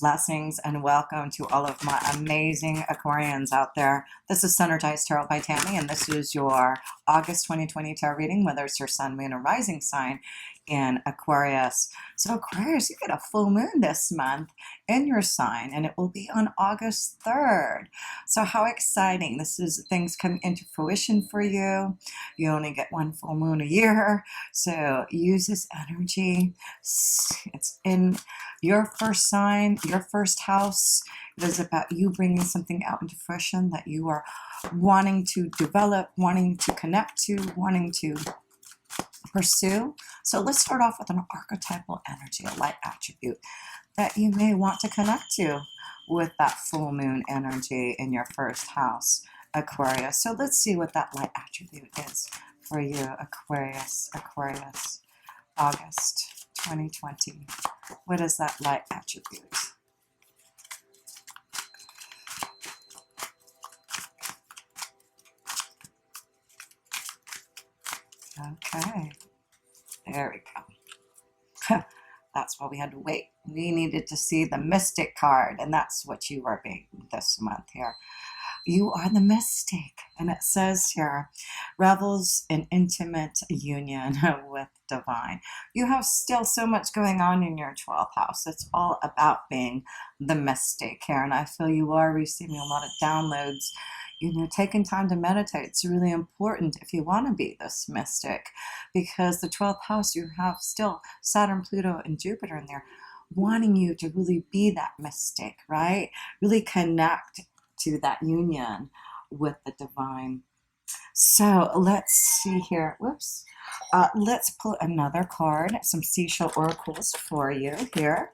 Blessings and welcome to all of my amazing Aquarians out there. This is Synergized Tarot by Tammy, and this is your August 2020 tarot reading, whether it's your sun, moon, or rising sign in Aquarius. So Aquarius, you get a full moon this month in your sign, and it will be on August 3rd. So how exciting. This is things coming into fruition for you. You only get one full moon a year, so use this energy. It's in your first sign, your first house. It is about you bringing something out into fruition that you are wanting to develop, wanting to connect to, wanting to pursue. So let's start off with an archetypal energy, a light attribute that you may want to connect to with that full moon energy in your first house, Aquarius. So let's see what that light attribute is for you, Aquarius. Aquarius, August 2020. What is that light attribute? Okay, there we go. That's why we had to wait. We needed to see the Mystic card, and that's what you are being this month here. You are the mystic, and it says here, revels in intimate union with divine. You have still so much going on in your 12th house. It's all about being the mystic here, and I feel you are receiving a lot of downloads. You know, taking time to meditate, it's really important if you want to be this mystic, because the 12th house, you have still Saturn, Pluto, and Jupiter in there, wanting you to really be that mystic, right? Really connect to that union with the divine. So let's see here. Whoops. Let's pull another card, some seashell oracles for you here.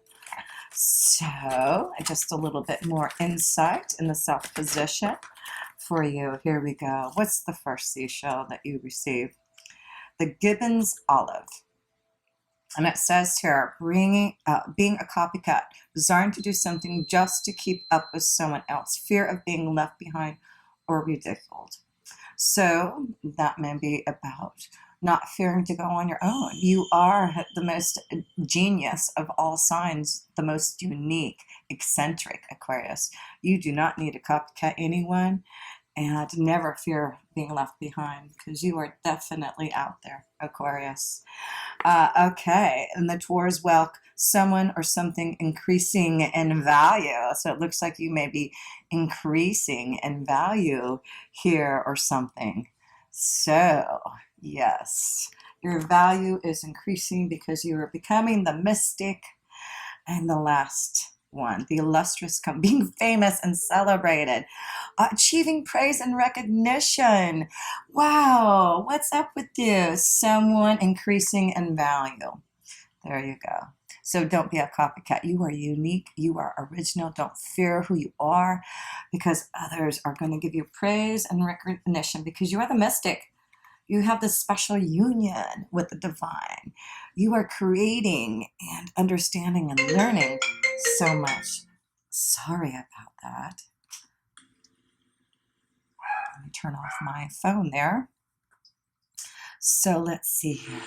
So just a little bit more insight in the self position for you. Here we go. What's the first seashell that you receive? The Gibbon's olive. And it says here, being a copycat, desiring to do something just to keep up with someone else, fear of being left behind or ridiculed. So that may be about not fearing to go on your own. You are the most genius of all signs, the most unique, eccentric Aquarius. You do not need to copycat anyone, and never fear being left behind, because you are definitely out there, Aquarius. Okay, and the Taurus Welk, someone or something increasing in value. So it looks like you may be increasing in value here or something. So, yes, your value is increasing because you are becoming the mystic. And the last one, the illustrious, being famous and celebrated, achieving praise and recognition. Wow, what's up with you? Someone increasing in value. There you go. So don't be a copycat. You are unique. You are original. Don't fear who you are, because others are going to give you praise and recognition because you are the mystic. You have this special union with the divine. You are creating and understanding and learning so much. Sorry about that. Let me turn off my phone there. So let's see here.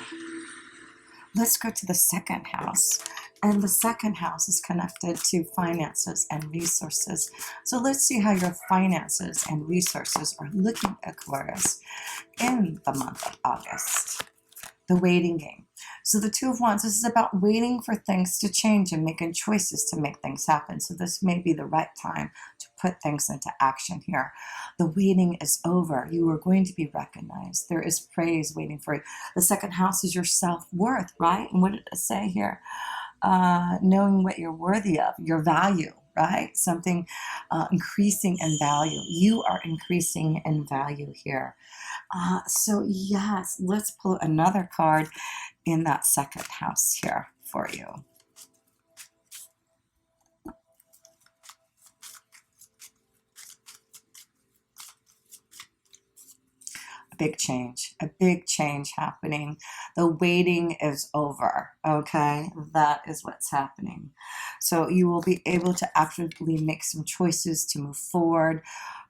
Let's go to the second house. And the second house is connected to finances and resources. So let's see how your finances and resources are looking, Aquarius, in the month of August. The waiting game. So the Two of Wands, this is about waiting for things to change and making choices to make things happen. So this may be the right time to put things into action here. The waiting is over. You are going to be recognized. There is praise waiting for you. The second house is your self-worth, right? And what did it say here? Knowing what you're worthy of, your value, right? Something increasing in value. You are increasing in value here. So yes, let's pull another card in that second house here for you. A big change happening. The waiting is over, okay? That is what's happening. So you will be able to actively make some choices to move forward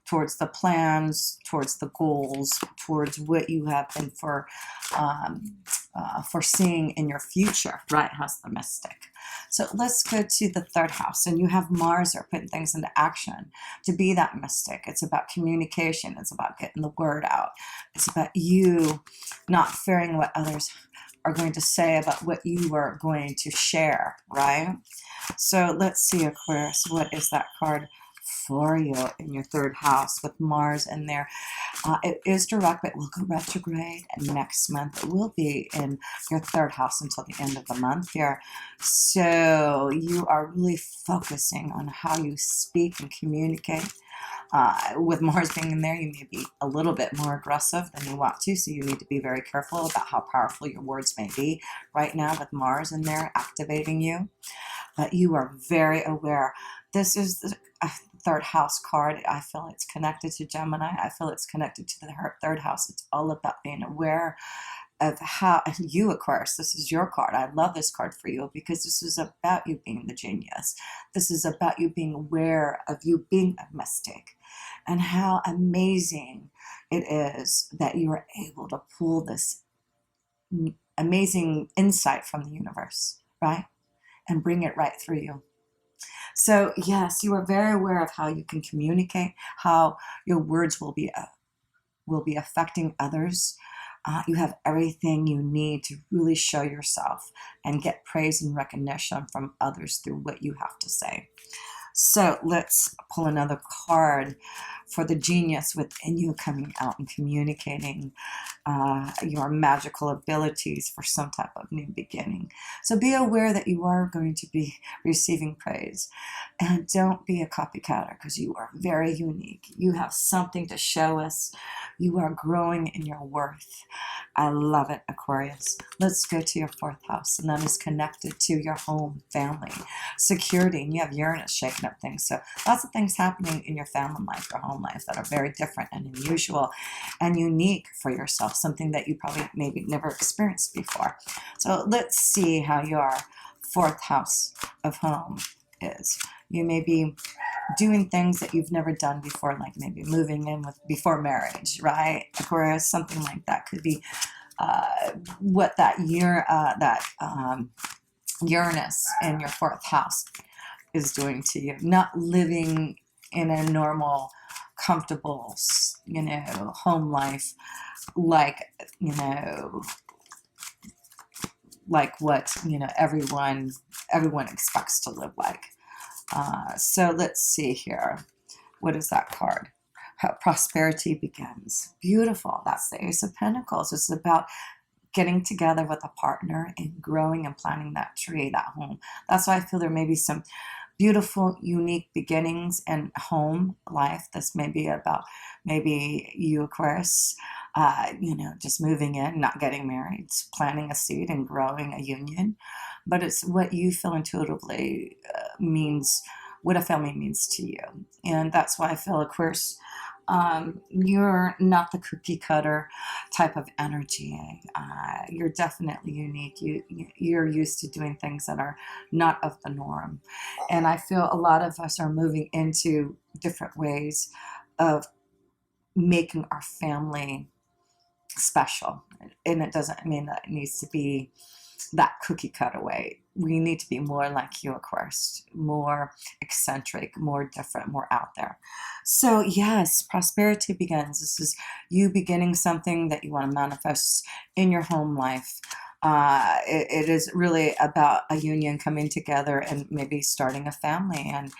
towards the plans, towards the goals, towards what you have been foreseeing in your future, right? How's the Mystic? So let's go to the third house, and you have Mars there putting things into action to be that mystic. It's about communication. It's about getting the word out. It's about you not fearing what others are going to say about what you are going to share, right? So let's see, Aquarius, what is that card for you in your third house with Mars in there? It is direct, but it will go retrograde next month. It will be in your third house until the end of the month here. So you are really focusing on how you speak and communicate. With Mars being in there, you may be a little bit more aggressive than you want to, so you need to be very careful about how powerful your words may be right now with Mars in there activating you. But you are very aware. This is the third house card. I feel it's connected to Gemini. I feel it's connected to the third house. It's all about being aware of how, and you, Aquarius, this is your card. I love this card for you because this is about you being the genius. This is about you being aware of you being a mystic and how amazing it is that you are able to pull this amazing insight from the universe, right? And bring it right through you. So yes, you are very aware of how you can communicate, how your words will be affecting others. You have everything you need to really show yourself and get praise and recognition from others through what you have to say. So let's pull another card for the genius within you coming out and communicating your magical abilities for some type of new beginning. So be aware that you are going to be receiving praise, and don't be a copycatter because you are very unique. You have something to show us. You are growing in your worth. I love it, Aquarius. Let's go to your fourth house, and that is connected to your home, family, security, and you have Uranus shaking up things. So lots of things happening in your family life, your home life, that are very different and unusual and unique for yourself, something that you probably maybe never experienced before. So let's see how your fourth house of home is. You may be doing things that you've never done before, like maybe moving in before marriage, right? Aquarius, something like that could be what that Uranus in your fourth house is doing to you. Not living in a normal, comfortable, home life, like what everyone expects to live like. So let's see here. What is that card? Prosperity begins. Beautiful. That's the Ace of Pentacles. It's about getting together with a partner and growing and planting that tree, that home. That's why I feel there may be some beautiful, unique beginnings in home life. This may be about maybe you, Aquarius, just moving in, not getting married, planting a seed and growing a union. But it's what you feel intuitively means, what a family means to you. And that's why I feel, Aquarius, you're not the cookie cutter type of energy. You're definitely unique. You're used to doing things that are not of the norm. And I feel a lot of us are moving into different ways of making our family special. And it doesn't mean that it needs to be that cookie cutter way. We need to be more like you, Aquarius, more eccentric, more different, more out there. So yes, prosperity begins. This is you beginning something that you want to manifest in your home life. It is really about a union coming together and maybe starting a family and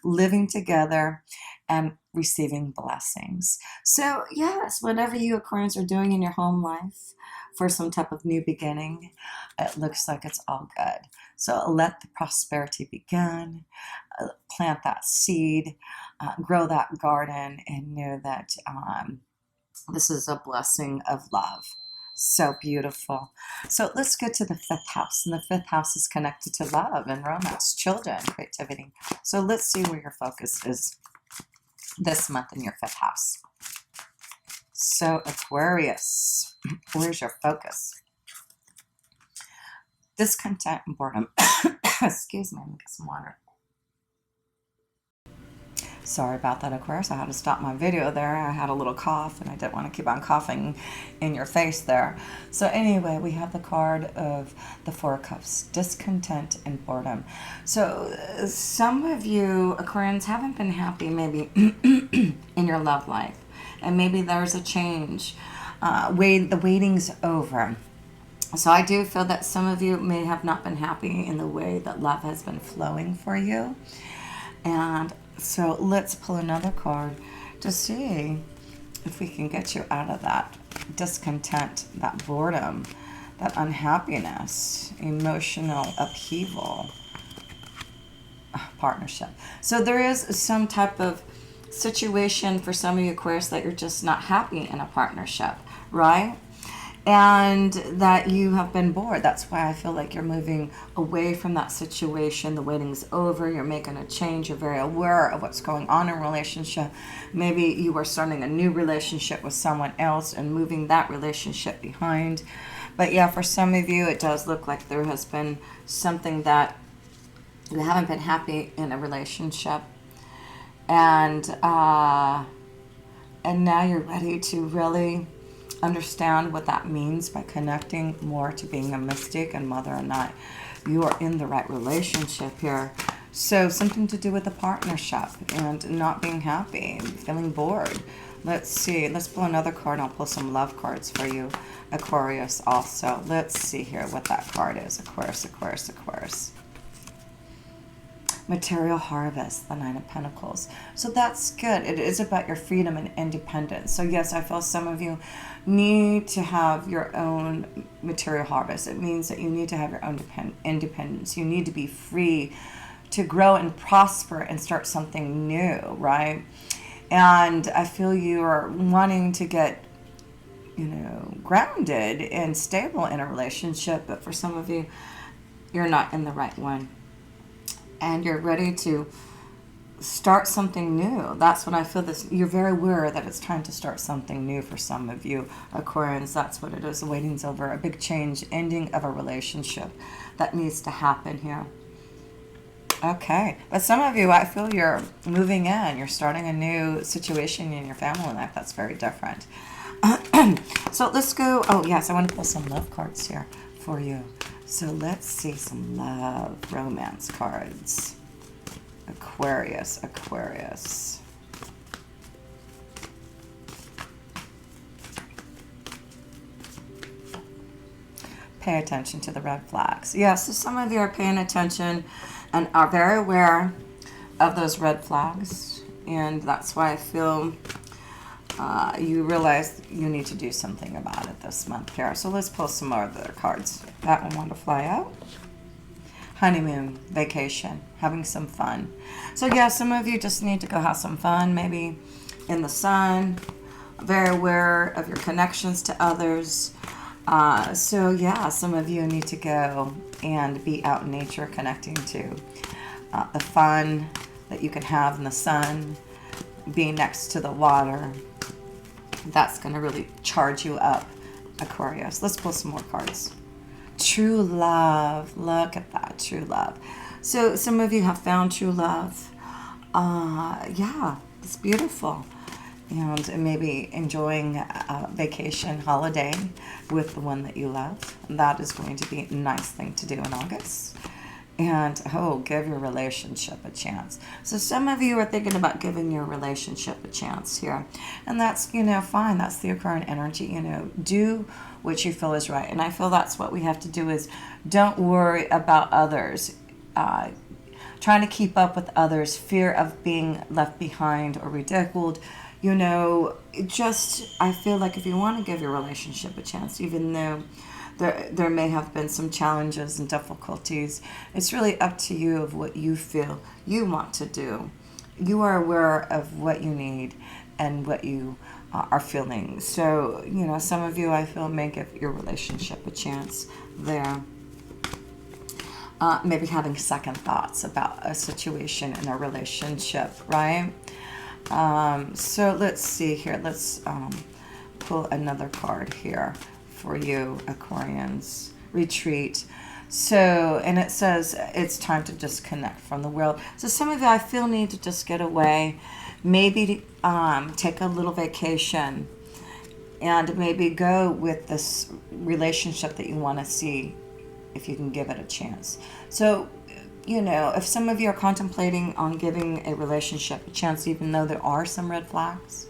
living together and receiving blessings. So yes, whatever you Aquarians are doing in your home life for some type of new beginning, it looks like it's all good. So let the prosperity begin, plant that seed, grow that garden, and know that this is a blessing of love. So beautiful. So let's go to the fifth house, and the fifth house is connected to love and romance, children, creativity. So let's see where your focus is this month in your fifth house. So Aquarius, where's your focus? Discontent and boredom. Excuse me, let me get some water. Sorry about that, Aquarius. I had to stop my video there. I had a little cough and I didn't want to keep on coughing in your face there. So anyway, we have the card of the Four of Cups, discontent and boredom. So some of you Aquarians haven't been happy maybe in your love life. And maybe there's a change. The waiting's over. So I do feel that some of you may have not been happy in the way that love has been flowing for you. And so let's pull another card to see if we can get you out of that discontent, that boredom, that unhappiness, emotional upheaval, partnership. So there is some type of situation for some of you Aquarius that you're just not happy in a partnership, right? And that you have been bored. That's why I feel like you're moving away from that situation. The waiting's over. You're making a change. You're very aware of what's going on in a relationship. Maybe you are starting a new relationship with someone else and moving that relationship behind. But yeah, for some of you, it does look like there has been something that you haven't been happy in a relationship. And now you're ready to really understand what that means by connecting more to being a mystic and whether or not you are in the right relationship here. So something to do with the partnership and not being happy, feeling bored. Let's see. Let's pull another card. I'll pull some love cards for you, Aquarius, also. Let's see here what that card is. Aquarius, Aquarius, Aquarius. Material harvest, the Nine of Pentacles. So that's good. It is about your freedom and independence. So yes, I feel some of you need to have your own material harvest. It means that you need to have your own independence. You need to be free to grow and prosper and start something new, right? And I feel you are wanting to get, grounded and stable in a relationship, but for some of you, you're not in the right one. And you're ready to start something new. That's what I feel. You're very aware that it's time to start something new for some of you Aquarians. That's what it is. The waiting's over. A big change, ending of a relationship that needs to happen here. Okay. But some of you, I feel you're moving in. You're starting a new situation in your family life. That's very different. So let's go. Oh, yes. I want to pull some love cards here for you. So let's see some love romance cards. Aquarius, Aquarius. Pay attention to the red flags. Yes, so some of you are paying attention and are very aware of those red flags. And that's why I feel you realize you need to do something about it this month here. So let's pull some more other cards. That one want to fly out. Honeymoon, vacation, having some fun. So yeah, some of you just need to go have some fun, maybe in the sun, very aware of your connections to others. So yeah, some of you need to go and be out in nature, connecting to the fun that you can have in the sun, being next to the water. That's going to really charge you up, Aquarius. Let's pull some more cards. True love. Look at that, true love. So some of you have found true love. Yeah, it's beautiful. And maybe enjoying a vacation holiday with the one that you love. That is going to be a nice thing to do in August. And, give your relationship a chance. So some of you are thinking about giving your relationship a chance here. And that's, fine. That's the current energy. Do what you feel is right. And I feel that's what we have to do is don't worry about others. Trying to keep up with others, fear of being left behind or ridiculed. I feel like if you want to give your relationship a chance, even though there may have been some challenges and difficulties, it's really up to you of what you feel you want to do. You are aware of what you need and what you are feeling. So, some of you, I feel, may give your relationship a chance there. Maybe having second thoughts about a situation in a relationship, right? So let's see here. Let's pull another card here for you, Aquarians. Retreat. So, and it says it's time to disconnect from the world. So some of you, I feel, need to just get away, maybe take a little vacation, and maybe go with this relationship that you want to see, if you can give it a chance. So, you know, if some of you are contemplating on giving a relationship a chance, even though there are some red flags,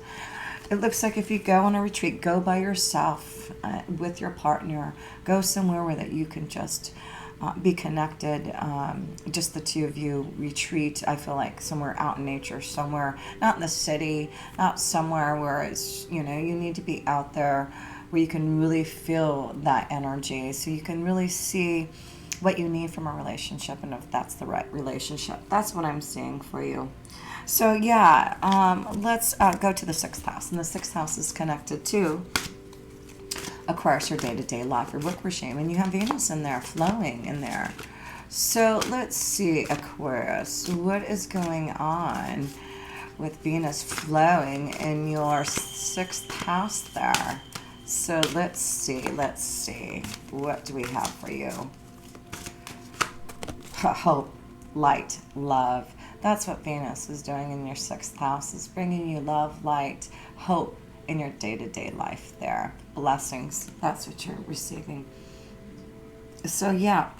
it looks like if you go on a retreat, go by yourself, with your partner, go somewhere where that you can just be connected, just the two of you. Retreat, I feel like somewhere out in nature, somewhere not in the city, not somewhere where it's, you know, you need to be out there where you can really feel that energy, so you can really see what you need from a relationship, and if that's the right relationship. That's what I'm seeing for you. So yeah, let's go to the 6th house. And the 6th house is connected to Aquarius, your day-to-day life, your work regime. And you have Venus in there, flowing in there. So let's see, Aquarius, what is going on with Venus flowing in your 6th house there? So let's see. What do we have for you? Hope, light, love. That's what Venus is doing in your 6th house, is bringing you love, light, hope in your day-to-day life there. Blessings, that's what you're receiving. So yeah,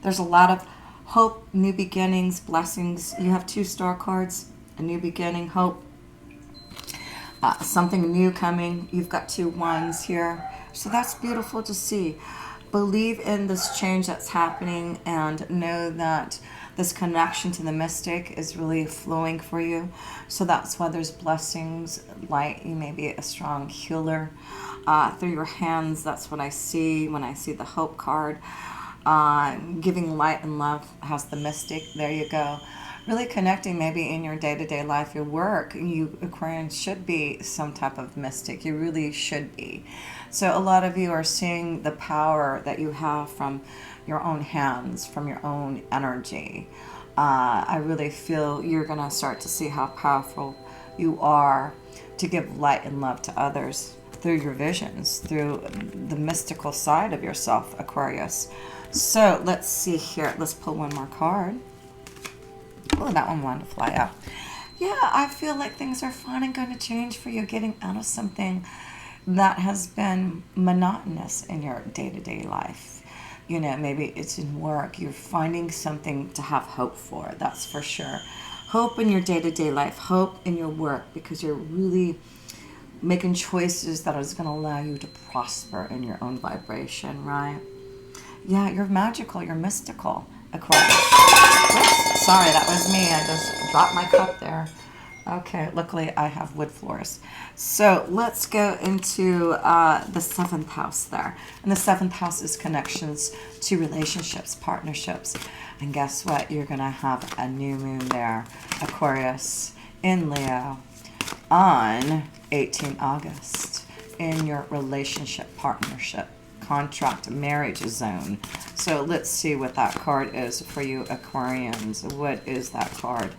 there's a lot of hope, new beginnings, blessings. You have 2 star cards, a new beginning, hope, something new coming. You've got 2 wands here. So that's beautiful to see. Believe in this change that's happening, and know that this connection to the mystic is really flowing for you. So that's why there's blessings, light. You may be a strong healer through your hands. That's what I see when I see the hope card. Giving light and love has the mystic. There you go. Really connecting maybe in your day-to-day life, your work. You Aquarians should be some type of mystic. You really should be. So a lot of you are seeing the power that you have from your own hands, from your own energy. I really feel you're going to start to see how powerful you are to give light and love to others through your visions, through the mystical side of yourself, Aquarius. So let's see here. Let's pull one more card. Oh, that one wanted to fly out. Yeah, I feel like things are fun and going to change for you, getting out of something that has been monotonous in your day-to-day life. You know, maybe it's in work. You're finding something to have hope for, that's for sure. Hope in your day-to-day life, hope in your work, because you're really making choices that is going to allow you to prosper in your own vibration, right? Yeah, you're magical, you're mystical, Aquarius. Oops, sorry, that was me. I just dropped my cup there. Okay, luckily I have wood floors. So let's go into the 7th house there. And the 7th house is connections to relationships, partnerships. And guess what? You're going to have a new moon there, Aquarius, in Leo on 18 August in your relationship, partnership, contract, marriage zone. So let's see what that card is for you, Aquarians. What is that card?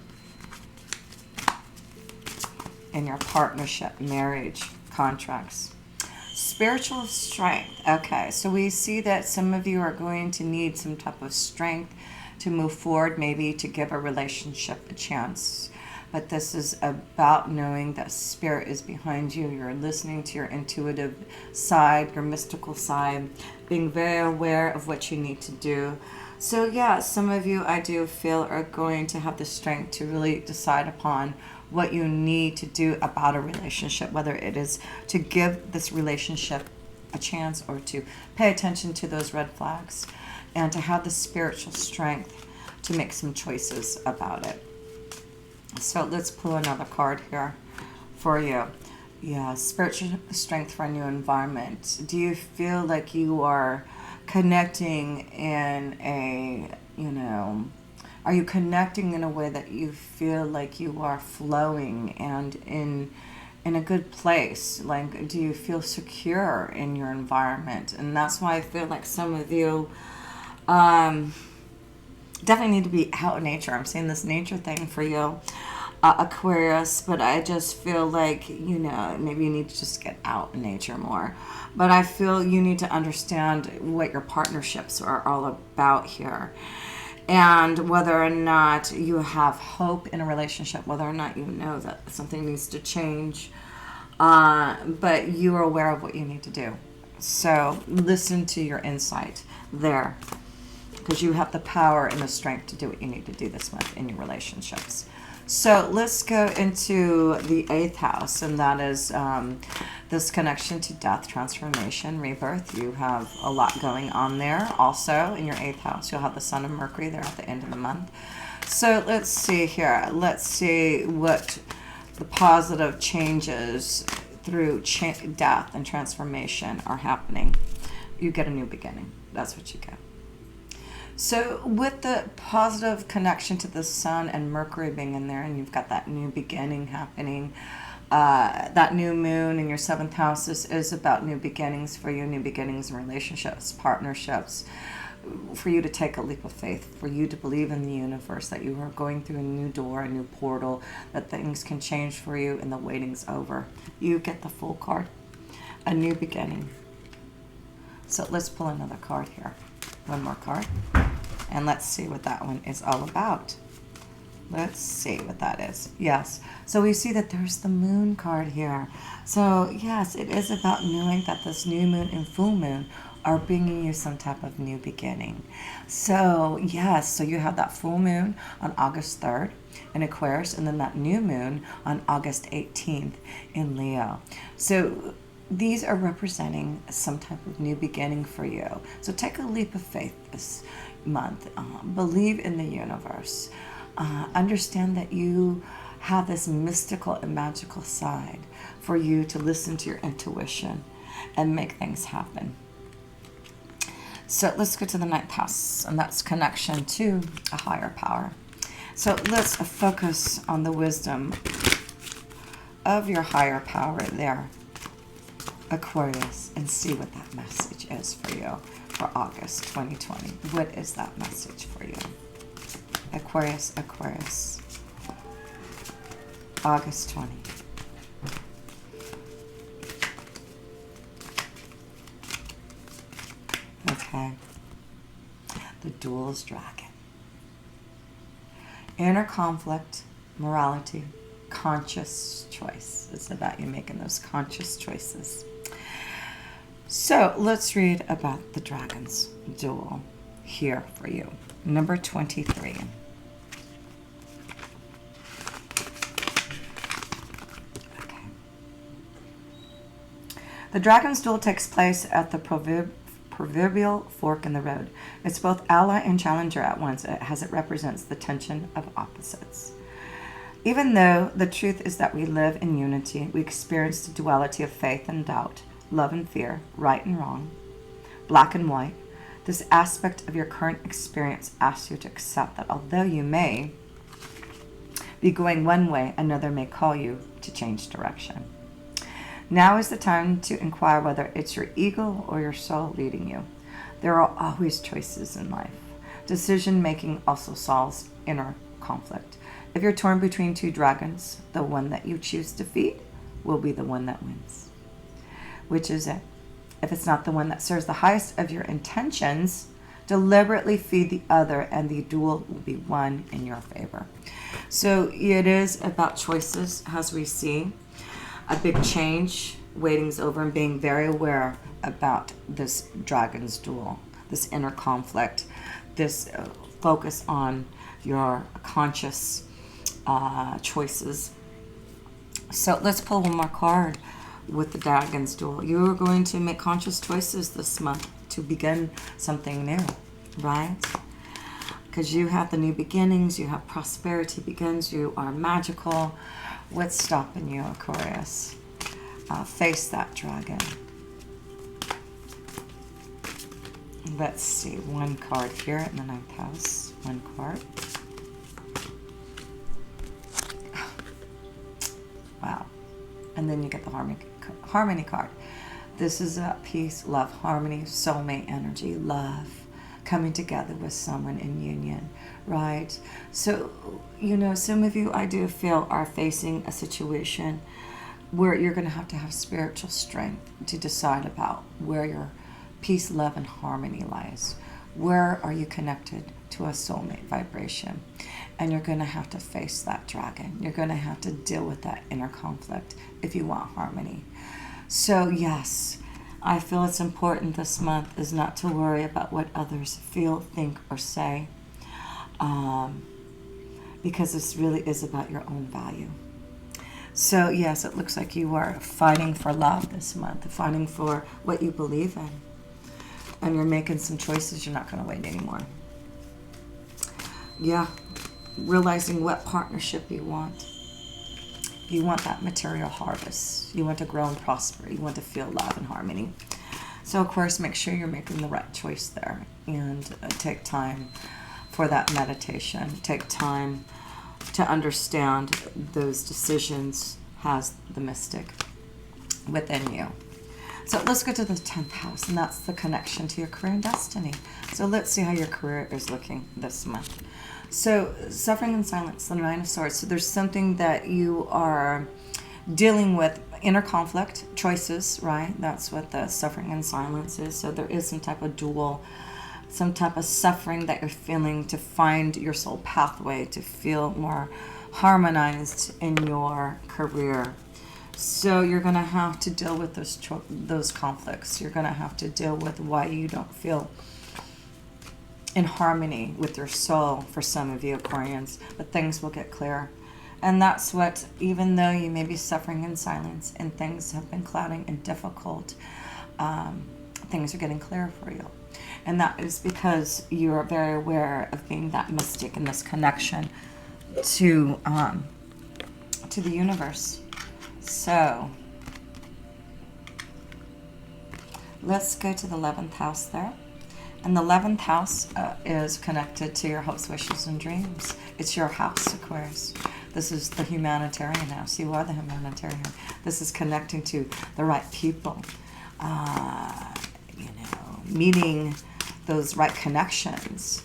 In your partnership, marriage, contracts. Spiritual strength. Okay, so we see that some of you are going to need some type of strength to move forward, maybe to give a relationship a chance. But this is about knowing that spirit is behind you. You're listening to your intuitive side, your mystical side, being very aware of what you need to do. So yeah, some of you, I do feel, are going to have the strength to really decide upon what you need to do about a relationship, whether it is to give this relationship a chance or to pay attention to those red flags, and to have the spiritual strength to make some choices about it. So let's pull another card here for you. Yeah, spiritual strength for a new environment. Do you feel like you are connecting in a, are you connecting in a way that you feel like you are flowing and in a good place? Like, do you feel secure in your environment? And that's why I feel like some of you definitely need to be out in nature. I'm saying this nature thing for you. Aquarius, but I just feel like, maybe you need to just get out in nature more. But I feel you need to understand what your partnerships are all about here, and whether or not you have hope in a relationship, whether or not you know that something needs to change, but you are aware of what you need to do. So listen to your insight there, because you have the power and the strength to do what you need to do this month in your relationships. So let's go into the 8th house, and that is this connection to death, transformation, rebirth. You have a lot going on there. Also in your 8th house, you'll have the Sun and Mercury there at the end of the month. So let's see here. Let's see what the positive changes through death and transformation are happening. You get a new beginning. That's what you get. So with the positive connection to the Sun and Mercury being in there, and you've got that new beginning happening, that new moon in your 7th house is about new beginnings for you, new beginnings in relationships, partnerships, for you to take a leap of faith, for you to believe in the universe, that you are going through a new door, a new portal, that things can change for you and the waiting's over. You get the Fool card, a new beginning. So let's pull another card here. One more card. And let's see what that one is all about. Let's see what that is. Yes. So we see that there's the Moon card here. So yes, it is about knowing that this new moon and full moon are bringing you some type of new beginning. So yes, so you have that full moon on August 3rd in Aquarius, and then that new moon on August 18th in Leo. So these are representing some type of new beginning for you. So take a leap of faith this month. Believe in the universe. Understand that you have this mystical and magical side for you to listen to your intuition and make things happen. So let's go to the 9th house, and that's connection to a higher power. So let's focus on the wisdom of your higher power there, Aquarius, and see what that message is for you for August 2020. What is that message for you? Aquarius, Aquarius, August 20. Okay. The Duel's Dragon. Inner conflict, morality, conscious choice. It's about you making those conscious choices. So let's read about the Dragon's Duel here for you. Number 23. Okay. The Dragon's Duel takes place at the proverbial fork in the road. It's both ally and challenger at once, as it represents the tension of opposites. Even though the truth is that we live in unity, we experience the duality of faith and doubt, love and fear, right and wrong, black and white. This aspect of your current experience asks you to accept that although you may be going one way, another may call you to change direction. Now is the time to inquire whether it's your ego or your soul leading you. There are always choices in life. Decision making also solves inner conflict. If you're torn between two dragons, the one that you choose to feed will be the one that wins. Which is it? If it's not the one that serves the highest of your intentions, deliberately feed the other, and the duel will be won in your favor. So it is about choices, as we see. A big change, waiting's over, and being very aware about this Dragon's Duel, this inner conflict, this focus on your conscious choices. So let's pull one more card with the Dragon's Duel. You are going to make conscious choices this month to begin something new, right? Because you have the new beginnings, you have prosperity begins, you are magical. What's stopping you, Aquarius? Face that dragon. Let's see, one card here in the 9th house. One card. Wow. And then you get the harmony card. This is a peace, love, harmony, soulmate energy, love, coming together with someone in union, right? So, you know, some of you, I do feel, are facing a situation where you're going to have spiritual strength to decide about where your peace, love, and harmony lies. Where are you connected to a soulmate vibration? And you're going to have to face that dragon. You're going to have to deal with that inner conflict if you want harmony. So yes, I feel it's important this month is not to worry about what others feel, think, or say, because this really is about your own value. So yes, it looks like you are fighting for love this month, fighting for what you believe in, and you're making some choices. You're not going to wait anymore. Yeah, realizing what partnership you want. You want that material harvest. You want to grow and prosper. You want to feel love and harmony. So, of course, make sure you're making the right choice there. And take time for that meditation. Take time to understand those decisions has the mystic within you. So let's go to the 10th house, and that's the connection to your career and destiny. So let's see how your career is looking this month. So suffering in silence, the 9 of Swords. So there's something that you are dealing with, inner conflict, choices, right? That's what the suffering in silence is. So there is some type of dual, some type of suffering that you're feeling to find your soul pathway, to feel more harmonized in your career. So you're going to have to deal with those conflicts. You're going to have to deal with why you don't feel in harmony with your soul for some of you Aquarians, but things will get clear. And that's what, even though you may be suffering in silence and things have been clouding and difficult, things are getting clear for you. And that is because you are very aware of being that mystic in this connection to the universe. So let's go to the 11th house there. And the 11th house is connected to your hopes, wishes, and dreams. It's your house, Aquarius. This is the humanitarian house. You are the humanitarian. This is connecting to the right people. Meeting those right connections.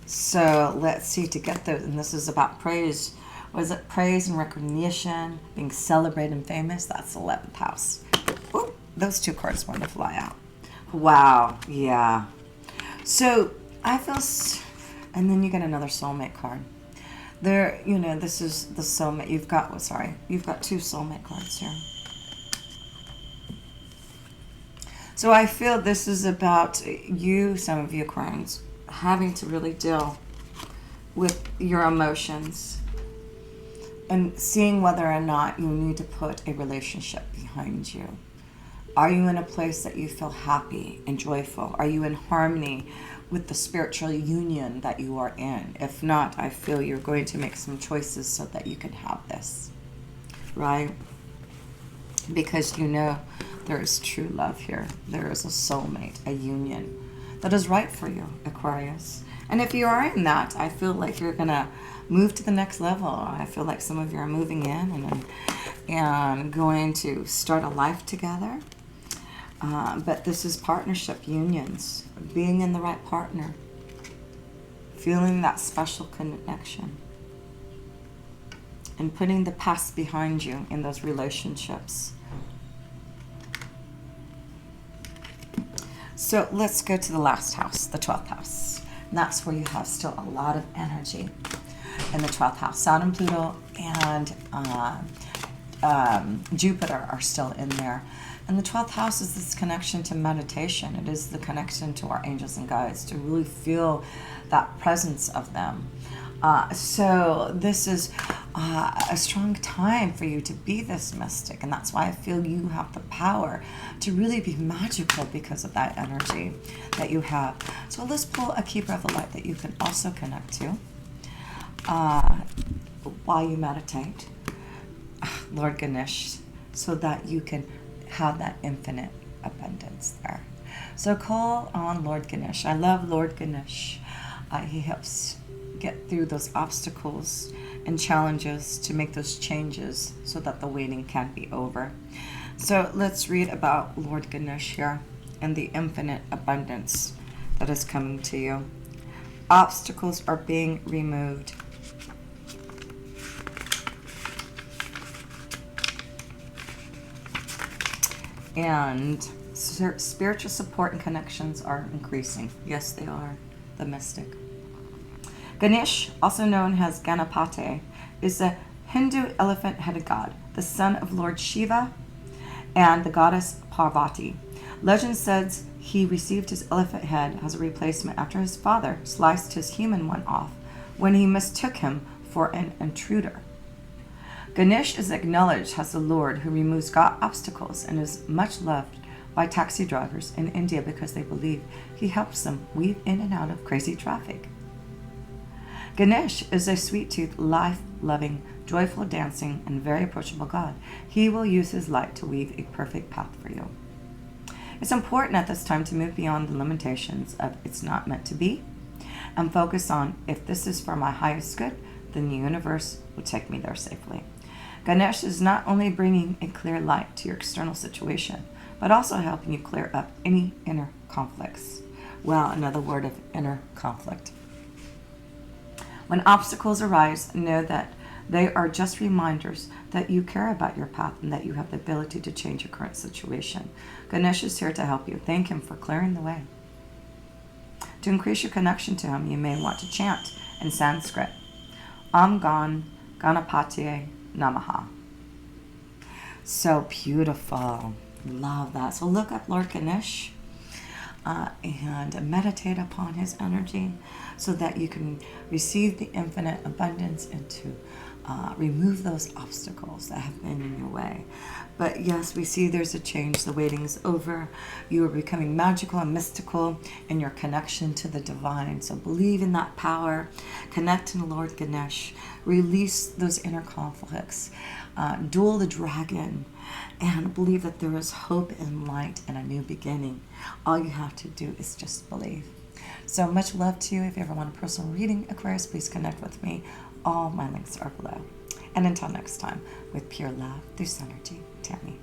So let's see, to get those, and this is about praise. Was it praise and recognition, being celebrated and famous? That's the 11th house. Ooh, those two cards want to fly out. Wow, yeah. So I feel, and then you get another soulmate card. There, this is the soulmate. You've got 2 soulmate cards here. So I feel this is about you, some of you Aquarians, having to really deal with your emotions and seeing whether or not you need to put a relationship behind you. Are you in a place that you feel happy and joyful? Are you in harmony with the spiritual union that you are in? If not, I feel you're going to make some choices so that you can have this, right? Because there is true love here. There is a soulmate, a union that is right for you, Aquarius. And if you are in that, I feel like you're going to move to the next level. I feel like some of you are moving in and going to start a life together. But this is partnership, unions, being in the right partner, feeling that special connection, and putting the past behind you in those relationships. So let's go to the last house, the 12th house. And that's where you have still a lot of energy in the 12th house. Saturn, Pluto, and Jupiter are still in there. And the 12th house is this connection to meditation. It is the connection to our angels and guides, to really feel that presence of them. So this is a strong time for you to be this mystic. And that's why I feel you have the power to really be magical because of that energy that you have. So let's pull a keeper of the light that you can also connect to while you meditate. Lord Ganesh, so that you can have that infinite abundance there. So call on Lord Ganesh. I love Lord Ganesh. He helps get through those obstacles and challenges to make those changes so that the waiting can be over. So let's read about Lord Ganesh here and the infinite abundance that is coming to you. Obstacles are being removed. And spiritual support and connections are increasing. Yes, they are. The mystic. Ganesh, also known as Ganapati, is a Hindu elephant-headed god, the son of Lord Shiva and the goddess Parvati. Legend says he received his elephant head as a replacement after his father sliced his human one off when he mistook him for an intruder. Ganesh is acknowledged as the Lord who removes obstacles and is much loved by taxi drivers in India because they believe he helps them weave in and out of crazy traffic. Ganesh is a sweet-toothed, life-loving, joyful, dancing, and very approachable God. He will use his light to weave a perfect path for you. It's important at this time to move beyond the limitations of it's not meant to be and focus on if this is for my highest good, then the universe will take me there safely. Ganesh is not only bringing a clear light to your external situation, but also helping you clear up any inner conflicts. Well, another word of inner conflict. When obstacles arise, know that they are just reminders that you care about your path and that you have the ability to change your current situation. Ganesh is here to help you. Thank him for clearing the way. To increase your connection to him, you may want to chant in Sanskrit, Om Ganapatiye Namaha. So beautiful. Love that. So look up Lord Ganesh and meditate upon his energy so that you can receive the infinite abundance and to remove those obstacles that have been in your way. But yes, we see there's a change. The waiting is over. You are becoming magical and mystical in your connection to the divine. So believe in that power. Connect in the Lord Ganesh. Release those inner conflicts. Duel the dragon. And believe that there is hope and light and a new beginning. All you have to do is just believe. So much love to you. If you ever want a personal reading, Aquarius, please connect with me. All my links are below. And until next time, with pure love through Synergy, Tammy.